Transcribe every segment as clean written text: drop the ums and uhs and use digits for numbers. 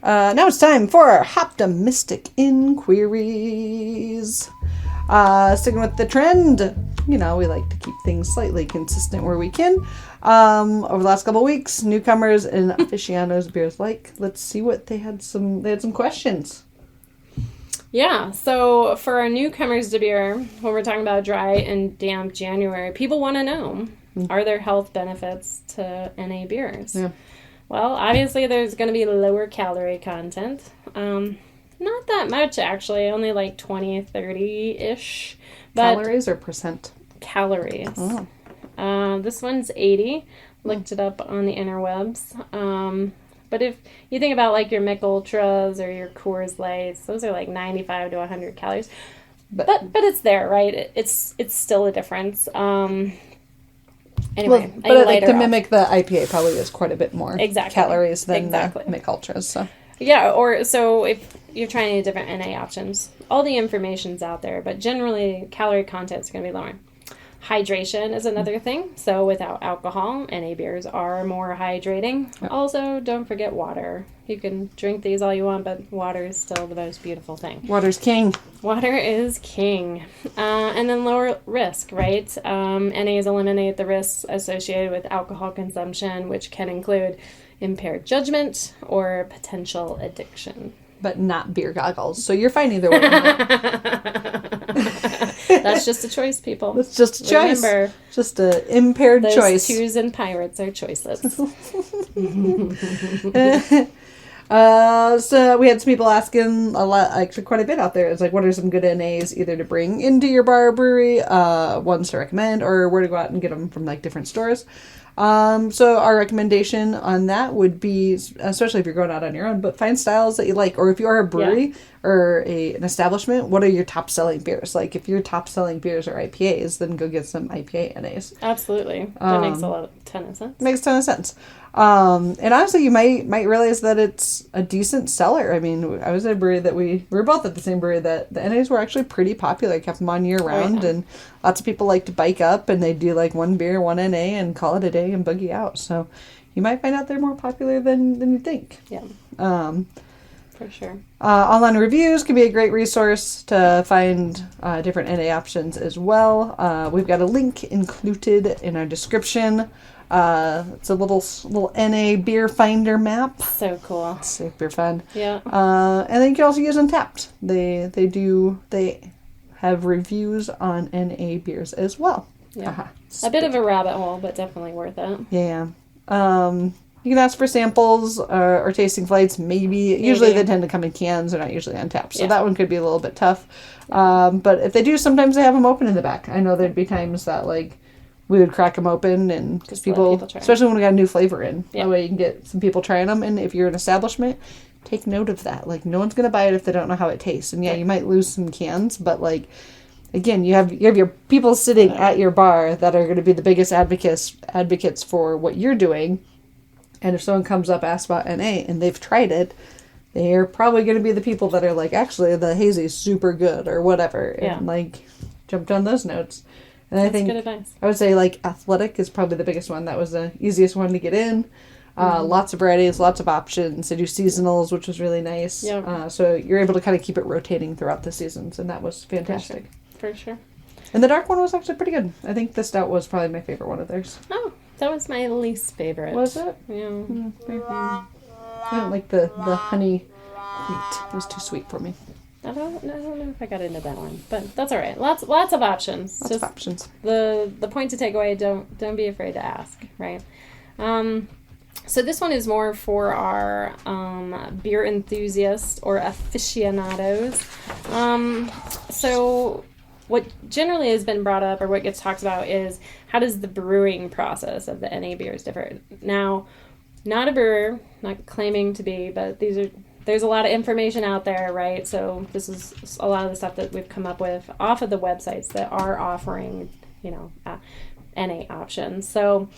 Now it's time for our Hoptimistic Inquiries. Sticking with the trend, we like to keep things slightly consistent where we can. Over the last couple of weeks, newcomers and aficionados beers like. Let's see what they had some questions. Yeah, so for our newcomers to beer, when we're talking about dry and damp January, people want to know, are there health benefits to NA beers? Yeah. Well, obviously there's going to be lower calorie content. Not that much, actually, only like 20, 30-ish. Calories or percent? Calories. Oh. This one's 80. Looked it up on the interwebs. But if you think about like your Mick Ultras or your Coors Lights, those are like 95 to 100 calories. But it's there, right? It's still a difference. Anyway, but to mimic the IPA probably is quite a bit more calories than Mick Ultras. So. Yeah, so if you're trying any different NA options, all the information's out there, but generally calorie content's going to be lower. Hydration is another thing. So without alcohol, NA beers are more hydrating. Yep. Also, don't forget water. You can drink these all you want, but water is still the most beautiful thing. Water's king. Water is king. And then lower risk, right? NAs eliminate the risks associated with alcohol consumption, which can include impaired judgment or potential addiction. But not beer goggles. So you're fine either way. That's just a choice, people. That's just a choice. Remember, just an impaired those choice. Twos and pirates are choiceless. So we had some people asking a lot, actually quite a bit out there. It's like, what are some good NAs either to bring into your bar or brewery, ones to recommend, or where to go out and get them from like different stores. So our recommendation on that would be, especially if you're going out on your own, but find styles that you like. Or if you are a brewery or an establishment, what are your top selling beers? Like if your top selling beers are IPAs, then go get some IPA NAs. Absolutely. That makes a ton of sense. Makes a ton of sense. And honestly, you might realize that it's a decent seller. I mean, I was at a brewery that we were both at the same brewery that the NAs were actually pretty popular. Kept them on year round, and lots of people like to bike up and they do like one beer, one NA, and call it a day and boogie out. So you might find out they're more popular than you think. Yeah. For sure. Online reviews can be a great resource to find different NA options as well. We've got a link included in our description. It's a little NA beer finder map. So cool. It's super fun. Yeah. And then you can also use Untapped. They have reviews on NA beers as well. Yeah. A bit of a rabbit hole, but definitely worth it. Yeah. You can ask for samples or tasting flights, maybe. Usually they tend to come in cans. They're not usually on tap. So that one could be a little bit tough. But if they do, sometimes they have them open in the back. I know there'd be times that, like, we would crack them open and because people especially when we got a new flavor in. Yeah. That way you can get some people trying them. And if you're an establishment, take note of that. Like, no one's going to buy it if they don't know how it tastes. And you might lose some cans, but, like, again, you have your people sitting at your bar that are going to be the biggest advocates for what you're doing. And if someone comes up, asks about NA, and they've tried it, they're probably going to be the people that are like, actually, the hazy's super good, or whatever. And, like, jumped on those notes. And I think, good advice. I would say, like, Athletic is probably the biggest one. That was the easiest one to get in. Lots of varieties, lots of options. They do seasonals, which was really nice. Yep. So you're able to kind of keep it rotating throughout the seasons, and that was fantastic. For sure. And the dark one was actually pretty good. I think the stout was probably my favorite one of theirs. Oh, that was my least favorite. Was it? Yeah. Maybe. I don't like the honey wheat. It was too sweet for me. I don't know if I got into that one, but that's all right. Lots of options. Lots of options. The point to take away: don't be afraid to ask. Right. So this one is more for our beer enthusiasts or aficionados. So what generally has been brought up or what gets talked about is how does the brewing process of the NA beers differ? Now, not a brewer, not claiming to be, but there's a lot of information out there, right? So this is a lot of the stuff that we've come up with off of the websites that are offering, NA options. So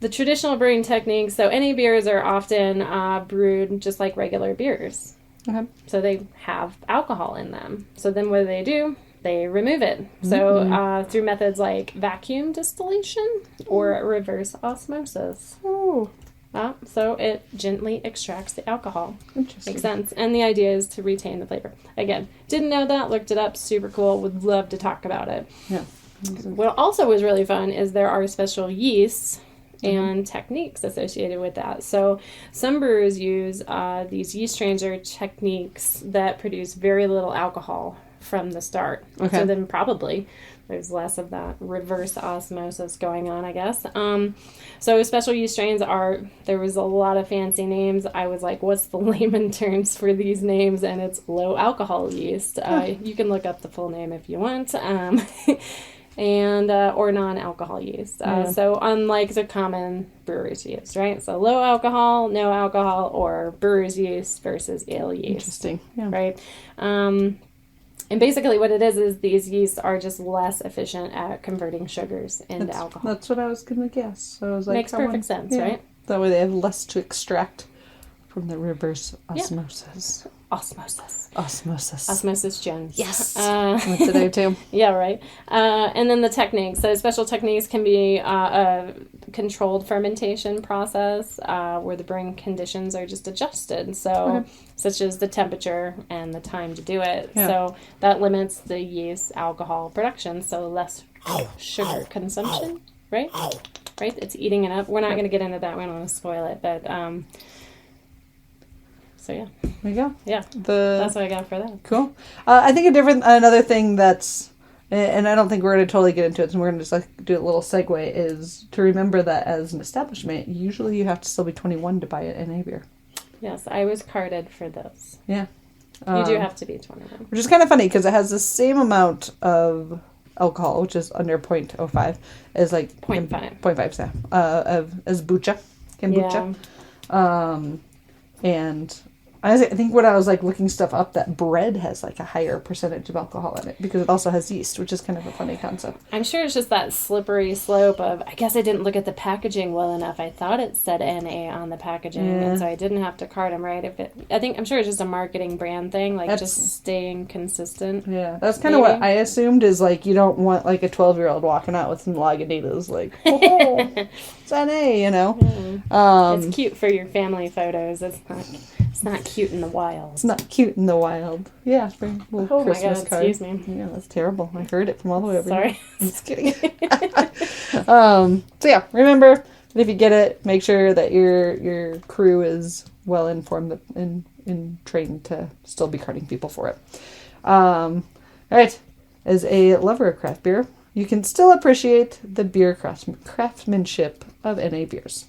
the traditional brewing techniques, so NA beers are often brewed just like regular beers. Okay. So they have alcohol in them. So then what do? They remove it. So through methods like vacuum distillation or reverse osmosis. Oh. So it gently extracts the alcohol. Interesting. Makes sense. And the idea is to retain the flavor. Again, didn't know that, looked it up, super cool, would love to talk about it. Yeah. What also was really fun is there are special yeasts and techniques associated with that. So some brewers use these yeast stranger techniques that produce very little alcohol from the start. Okay. So then probably there's less of that reverse osmosis going on, I guess. So special yeast strains there was a lot of fancy names. I was like, what's the layman terms for these names? And it's low alcohol yeast. You can look up the full name if you want. And or non-alcohol yeast. So unlike the common brewer's yeast, right? So low alcohol, no alcohol, or brewer's yeast versus ale yeast. Interesting. Yeah. Right? And basically what it is these yeasts are just less efficient at converting sugars into alcohol. That's what I was going to guess. So I was like, makes perfect sense, right? That way they have less to extract from the reverse osmosis. Osmosis Jones. Yes. Went to there too. Yeah, right. And then the techniques. So special techniques can be a controlled fermentation process where the brewing conditions are just adjusted. So such as the temperature and the time to do it. Yeah. So that limits the yeast alcohol production. So less sugar consumption, right? Right? It's eating it up. We're not going to get into that. We don't want to spoil it. But so yeah. There you go. Yeah. That's what I got for that. Cool. I think another thing that's, and I don't think we're going to totally get into it, so we're going to just like do a little segue, is to remember that as an establishment, usually you have to still be 21 to buy an NA beer. Yes, I was carded for those. Yeah. You do have to be 21. Which is kind of funny because it has the same amount of alcohol, which is under 0.05, as like 0.5 as kombucha. Yeah. And I think when I was like looking stuff up, that bread has like a higher percentage of alcohol in it because it also has yeast, which is kind of a funny concept. I'm sure it's just that slippery slope of, I guess I didn't look at the packaging well enough. I thought it said NA on the packaging, and so I didn't have to card them right. I'm sure it's just a marketing brand thing, like just staying consistent. Yeah, that's kind of what I assumed is like you don't want like a 12-year-old walking out with some Lagunitas like, oh, it's NA, you know. It's cute for your family photos. It's not cute in the wild. It's not cute in the wild. Yeah, it's very little Christmas my God, card. Excuse me. Yeah, that's terrible. I heard it from all the way over here. Sorry. I'm just kidding. So yeah, remember that if you get it, make sure that your crew is well informed and trained to still be carding people for it. All right. As a lover of craft beer, you can still appreciate the beer craftsmanship of NA beers.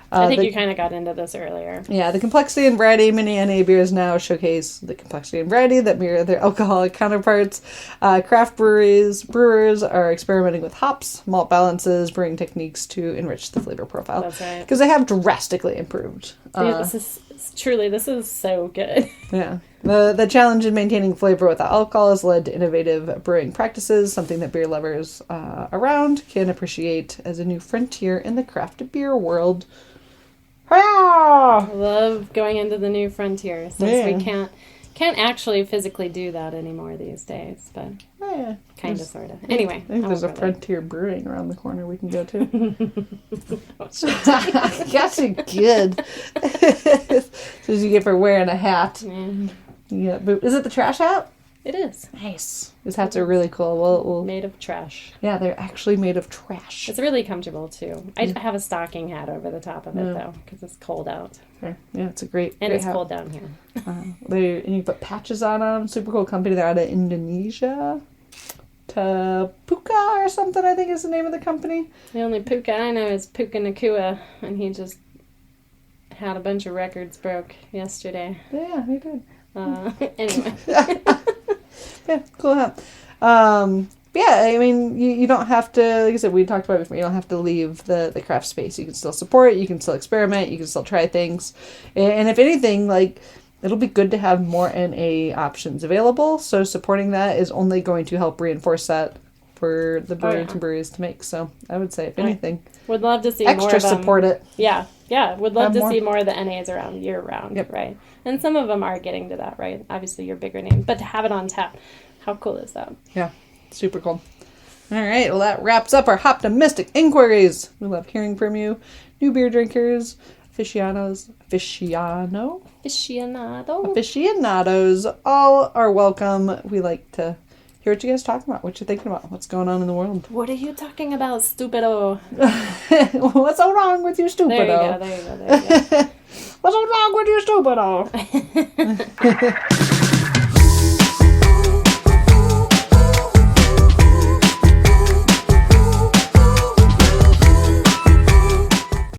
I think you kind of got into this earlier. Yeah, the complexity and variety of many NA beers now showcase the complexity and variety that mirror their alcoholic counterparts. Craft brewers are experimenting with hops, malt balances, brewing techniques to enrich the flavor profile. That's right. Because they have drastically improved. This is so good. Yeah. The challenge in maintaining flavor without alcohol has led to innovative brewing practices, something that beer lovers around can appreciate as a new frontier in the craft beer world. I love going into the new frontier since we can't actually physically do that anymore these days, but kind of, sort of. Anyway, I think there's a frontier brewing around the corner we can go to. That's good. So as you get for wearing a hat. Yeah, but is it the trash hat? It is. Nice. These hats are really cool. We'll made of trash. Yeah, they're actually made of trash. It's really comfortable, too. I have a stocking hat over the top of it, though, because it's cold out. Okay. Yeah, it's a great And it's hat. Cold down here. And you put patches on them. Super cool company. They're out of Indonesia. Tapuka or something, I think is the name of the company. The only Puka I know is Puka Nakua, and he just had a bunch of records broke yesterday. Yeah, he did. Anyway. Yeah, cool hat. Yeah, I mean, you don't have to, like I said, we talked about it before, you don't have to leave the craft space. You can still support, you can still experiment, you can still try things. And if anything, like, it'll be good to have more NA options available. So supporting that is only going to help reinforce that for the brewers and breweries to make. So I would say, if anything, would love to see extra more of them. Support it. Yeah. Would love to see more of the NAs around year round. Yep. Right. And some of them are getting to that, right? Obviously, your bigger name, but to have it on tap, how cool is that? Yeah, super cool. All right. Well, that wraps up our Hoptimistic inquiries. We love hearing from you, new beer drinkers. aficionados all are welcome. We like to hear what you guys talking about, what you're thinking about, what's going on in the world. What are you talking about, stupido? What's so wrong with you, stupido? There you go. What's so wrong with you, stupido?